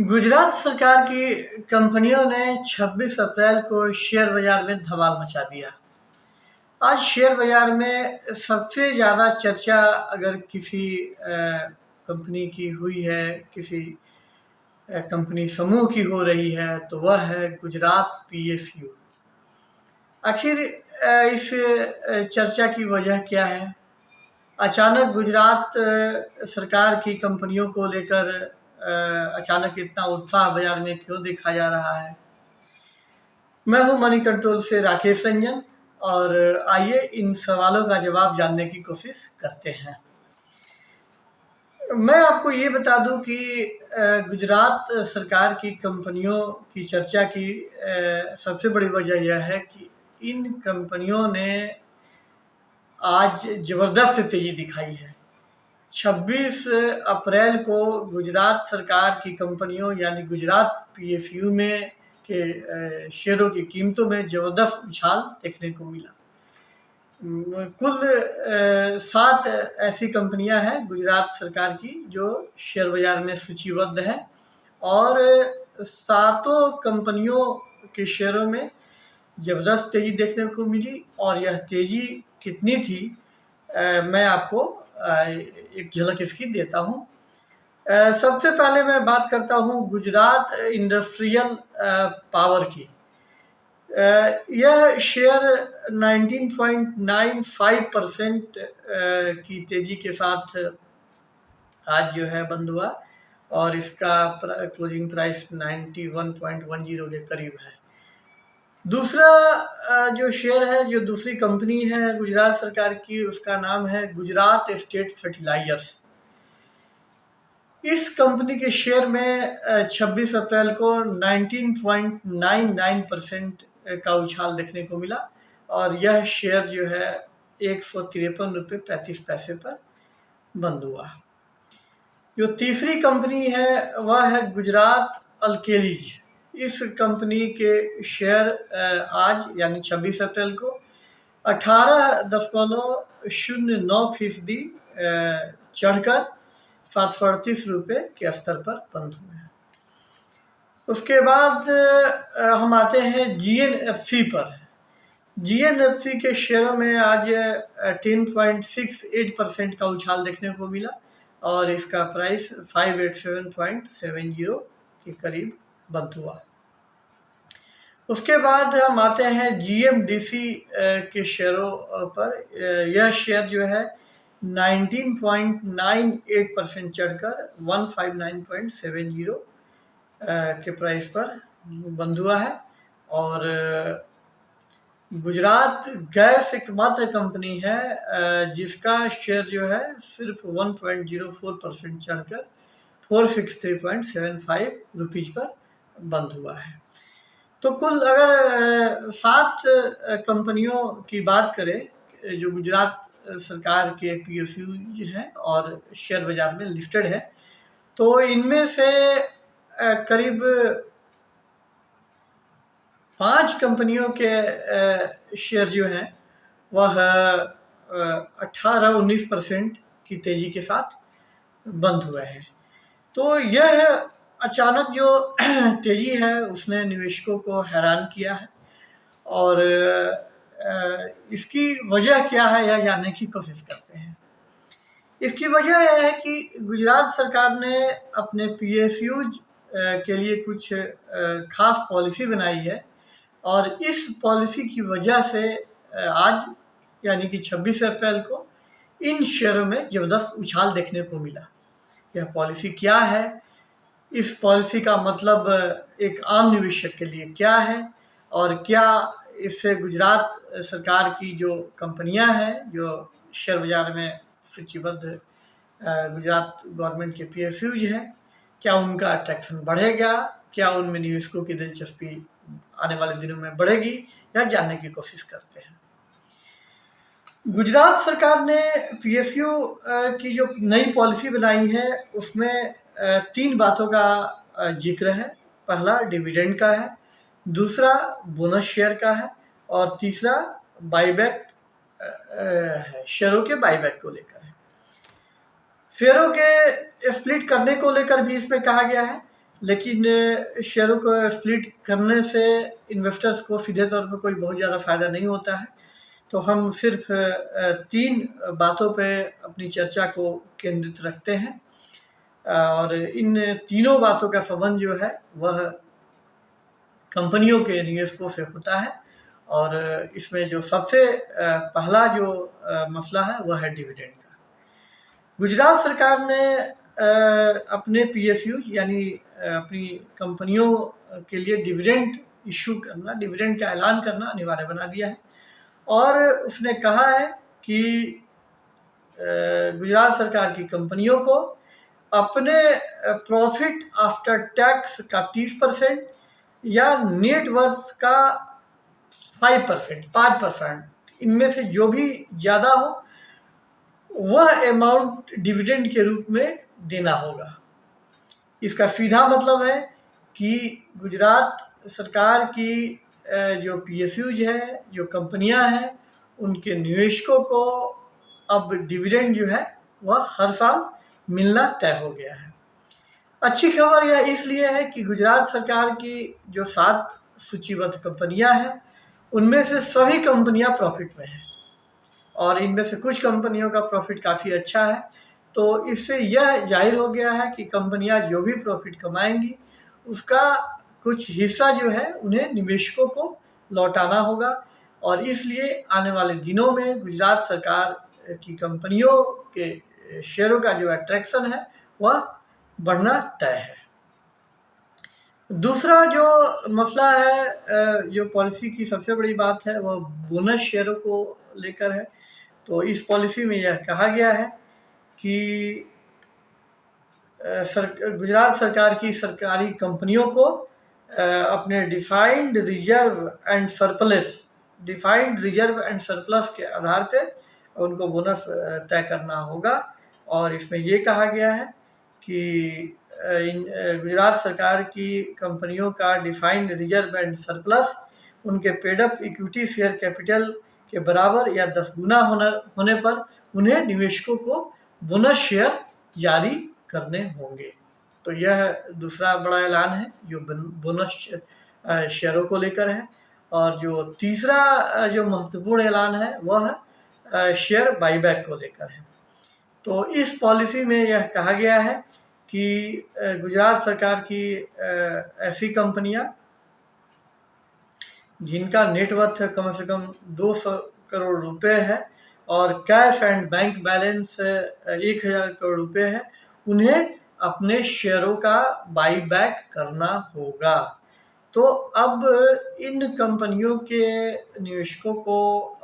गुजरात सरकार की कंपनियों ने 26 अप्रैल को शेयर बाजार में धमाल मचा दिया। आज शेयर बाजार में सबसे ज़्यादा चर्चा अगर किसी कंपनी की हुई है, किसी कंपनी समूह की हो रही है, तो वह है गुजरात पीएसयू। आखिर इस चर्चा की वजह क्या है? अचानक गुजरात सरकार की कंपनियों को लेकर अचानक इतना उत्साह बाजार में क्यों देखा जा रहा है? मैं हूं मनी कंट्रोल से राकेश रंजन और आइए इन सवालों का जवाब जानने की कोशिश करते हैं। मैं आपको ये बता दूं कि गुजरात सरकार की कंपनियों की चर्चा की सबसे बड़ी वजह यह है कि इन कंपनियों ने आज ज़बरदस्त तेज़ी दिखाई है। 26 अप्रैल को गुजरात सरकार की कंपनियों यानी गुजरात पीएसयू में के शेयरों की कीमतों में ज़बरदस्त उछाल देखने को मिला। कुल 7 ऐसी कंपनियां हैं गुजरात सरकार की जो शेयर बाजार में सूचीबद्ध हैं और सातों कंपनियों के शेयरों में ज़बरदस्त तेज़ी देखने को मिली। और यह तेज़ी कितनी थी मैं आपको एक झलक इसकी देता हूँ। सबसे पहले मैं बात करता हूँ गुजरात इंडस्ट्रियल पावर की। यह शेयर 19.95% की तेज़ी के साथ आज जो है बंद हुआ और इसका क्लोजिंग प्राइस 91.10 के करीब है। दूसरा जो शेयर है, जो दूसरी कंपनी है गुजरात सरकार की, उसका नाम है गुजरात स्टेट फर्टिलाइजर्स। इस कंपनी के शेयर में 26 अप्रैल को 19.99% का उछाल देखने को मिला और यह शेयर जो है 153 रुपये 35 पैसे पर बंद हुआ। जो तीसरी कंपनी है वह है गुजरात अल्केलीज। इस कंपनी के शेयर आज यानी 26 अप्रैल को 18.09% चढ़कर 738 रुपये के स्तर पर बंद हुए हैं। उसके बाद हम आते हैं जीएनएफसी पर। जीएनएफसी के शेयरों में आज 10.68% का उछाल देखने को मिला और इसका प्राइस 587.70 के करीब बंद हुआ। उसके बाद हम आते हैं जीएमडीसी के शेयरों पर। यह शेयर जो है 19.98% चढ़कर 159.70 के प्राइस पर बंद हुआ है। और गुजरात गैस एकमात्र कंपनी है जिसका शेयर जो है सिर्फ 1.04% चढ़कर 463.75 रुपीज़ पर बंद हुआ है। तो कुल अगर 7 कंपनियों की बात करें जो गुजरात सरकार के पीएसयू हैं और शेयर बाजार में लिस्टेड है, तो इनमें से करीब 5 कंपनियों के शेयर जो हैं वह 18-19% की तेज़ी के साथ बंद हुए हैं। तो यह अचानक जो तेज़ी है उसने निवेशकों को हैरान किया है और इसकी वजह क्या है यह जानने की कोशिश करते हैं। इसकी वजह यह है कि गुजरात सरकार ने अपने पीएसयूज के लिए कुछ खास पॉलिसी बनाई है और इस पॉलिसी की वजह से आज यानी कि 26 अप्रैल को इन शेयरों में ज़बरदस्त उछाल देखने को मिला। यह पॉलिसी क्या है, इस पॉलिसी का मतलब एक आम निवेशक के लिए क्या है और क्या इससे गुजरात सरकार की जो कंपनियां हैं जो शेयर बाजार में सूचीबद्ध गुजरात गवर्नमेंट के पीएसयूज हैं, क्या उनका अट्रैक्शन बढ़ेगा, क्या उनमें निवेशकों की दिलचस्पी आने वाले दिनों में बढ़ेगी, यह जानने की कोशिश करते हैं। गुजरात सरकार ने पीएसयू की जो नई पॉलिसी बनाई है उसमें 3 बातों का जिक्र है। पहला डिविडेंड का है, दूसरा बोनस शेयर का है और तीसरा बाईबैक है, शेयरों के बाईबैक को लेकर है। शेयरों के स्प्लिट करने को लेकर भी इसमें कहा गया है लेकिन शेयरों को स्प्लिट करने से इन्वेस्टर्स को सीधे तौर पर कोई बहुत ज़्यादा फ़ायदा नहीं होता है। तो हम सिर्फ 3 बातों पे अपनी चर्चा को केंद्रित रखते हैं और इन तीनों बातों का संबंध जो है वह कंपनियों के निवेशकों से होता है और इसमें जो सबसे पहला जो मसला है वह है डिविडेंड का। गुजरात सरकार ने अपने पीएसयू यानी अपनी कंपनियों के लिए डिविडेंड इशू करना, डिविडेंड का ऐलान करना अनिवार्य बना दिया है और उसने कहा है कि गुजरात सरकार की कंपनियों को अपने प्रॉफिट आफ्टर टैक्स का 30% या नेट वर्थ का 5%, इनमें से जो भी ज़्यादा हो वह अमाउंट डिविडेंड के रूप में देना होगा। इसका सीधा मतलब है कि गुजरात सरकार की जो पीएसयूज है, जो कंपनियां हैं, उनके निवेशकों को अब डिविडेंड जो है वह हर साल मिलना तय हो गया है। अच्छी खबर यह इसलिए है कि गुजरात सरकार की जो 7 सूचीबद्ध कंपनियां हैं उनमें से सभी कंपनियां प्रॉफिट में हैं और इनमें से कुछ कंपनियों का प्रॉफिट काफ़ी अच्छा है। तो इससे यह जाहिर हो गया है कि कंपनियां जो भी प्रॉफिट कमाएंगी उसका कुछ हिस्सा जो है उन्हें निवेशकों को लौटाना होगा और इसलिए आने वाले दिनों में गुजरात सरकार की कंपनियों के शेयरों का जो अट्रैक्शन है वह बढ़ना तय है। दूसरा जो मसला है, जो पॉलिसी की सबसे बड़ी बात है वह बोनस शेयरों को लेकर है। तो इस पॉलिसी में यह कहा गया है कि गुजरात सरकार की सरकारी कंपनियों को अपने डिफाइंड रिजर्व एंड सरप्लस के आधार पर उनको बोनस तय करना होगा और इसमें ये कहा गया है कि गुजरात सरकार की कंपनियों का डिफाइंड रिजर्व एंड सरप्लस उनके पेडअप इक्विटी शेयर कैपिटल के बराबर या 10 गुना होने पर उन्हें निवेशकों को बोनस शेयर जारी करने होंगे। तो यह दूसरा बड़ा ऐलान है जो बोनस शेयरों को लेकर है और जो तीसरा जो महत्वपूर्ण ऐलान है वह शेयर बाईबैक को लेकर है। तो इस पॉलिसी में यह कहा गया है कि गुजरात सरकार की ऐसी कंपनियां जिनका नेटवर्थ कम से कम 200 करोड़ रुपए है और cash and bank balance 1000 crore रुपए है, उन्हें अपने शेयरों का बाईबैक करना होगा। तो अब इन कंपनियों के निवेशकों को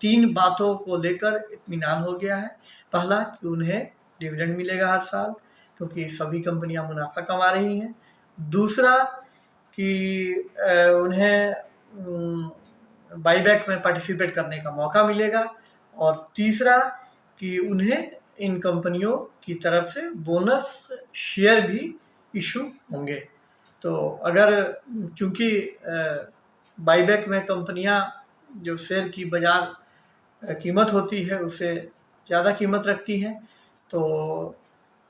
3 बातों को लेकर इत्मीनान हो गया है। पहला कि उन्हें डिविडेंड मिलेगा हर साल क्योंकि सभी कंपनियां मुनाफा कमा रही हैं। दूसरा कि उन्हें बाईबैक में पार्टिसिपेट करने का मौका मिलेगा और तीसरा कि उन्हें इन कंपनियों की तरफ से बोनस शेयर भी इशू होंगे। तो अगर चूंकि बाईबैक में कंपनियां जो शेयर की बाजार कीमत होती है उससे ज़्यादा कीमत रखती हैं तो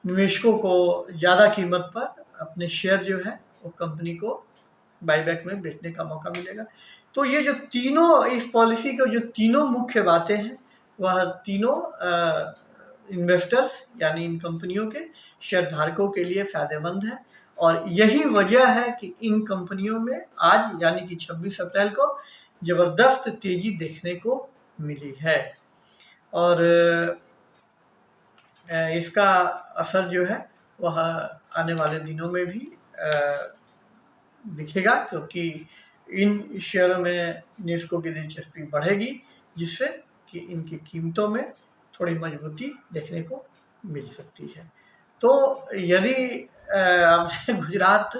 निवेशकों को ज़्यादा कीमत पर अपने शेयर जो है वो कंपनी को बाईबैक में बेचने का मौका मिलेगा। तो ये जो तीनों इस पॉलिसी के जो तीनों मुख्य बातें हैं वह तीनों इन्वेस्टर्स यानी इन कंपनियों के शेयर धारकों के लिए फ़ायदेमंद है और यही वजह है कि इन कंपनियों में आज यानी कि 26 अप्रैल को ज़बरदस्त तेज़ी देखने को मिली है और इसका असर जो है वह आने वाले दिनों में भी दिखेगा क्योंकि इन शेयरों में निवेशकों की दिलचस्पी बढ़ेगी जिससे कि इनकी कीमतों में थोड़ी मजबूती देखने को मिल सकती है। तो यदि आपने गुजरात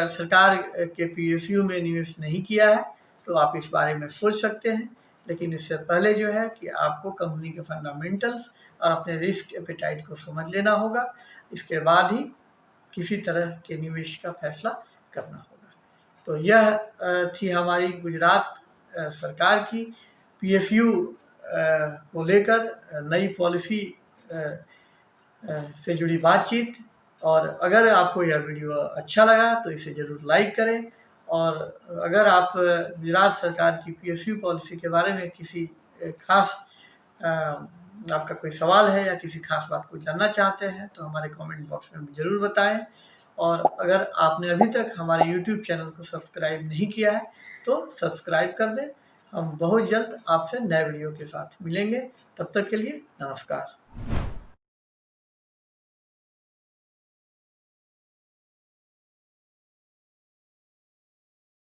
सरकार के पीएसयू में निवेश नहीं किया है तो आप इस बारे में सोच सकते हैं, लेकिन इससे पहले जो है कि आपको कंपनी के फंडामेंटल्स और अपने रिस्क एपेटाइट को समझ लेना होगा। इसके बाद ही किसी तरह के निवेश का फैसला करना होगा। तो यह थी हमारी गुजरात सरकार की पीएसयू को लेकर नई पॉलिसी से जुड़ी बातचीत। और अगर आपको यह वीडियो अच्छा लगा तो इसे ज़रूर लाइक करें, और अगर आप गुजरात सरकार की PSU पॉलिसी के बारे में किसी खास आपका कोई सवाल है या किसी खास बात को जानना चाहते हैं तो हमारे कमेंट बॉक्स में ज़रूर बताएं। और अगर आपने अभी तक हमारे YouTube चैनल को सब्सक्राइब नहीं किया है तो सब्सक्राइब कर दें। हम बहुत जल्द आपसे नए वीडियो के साथ मिलेंगे, तब तक के लिए नमस्कार।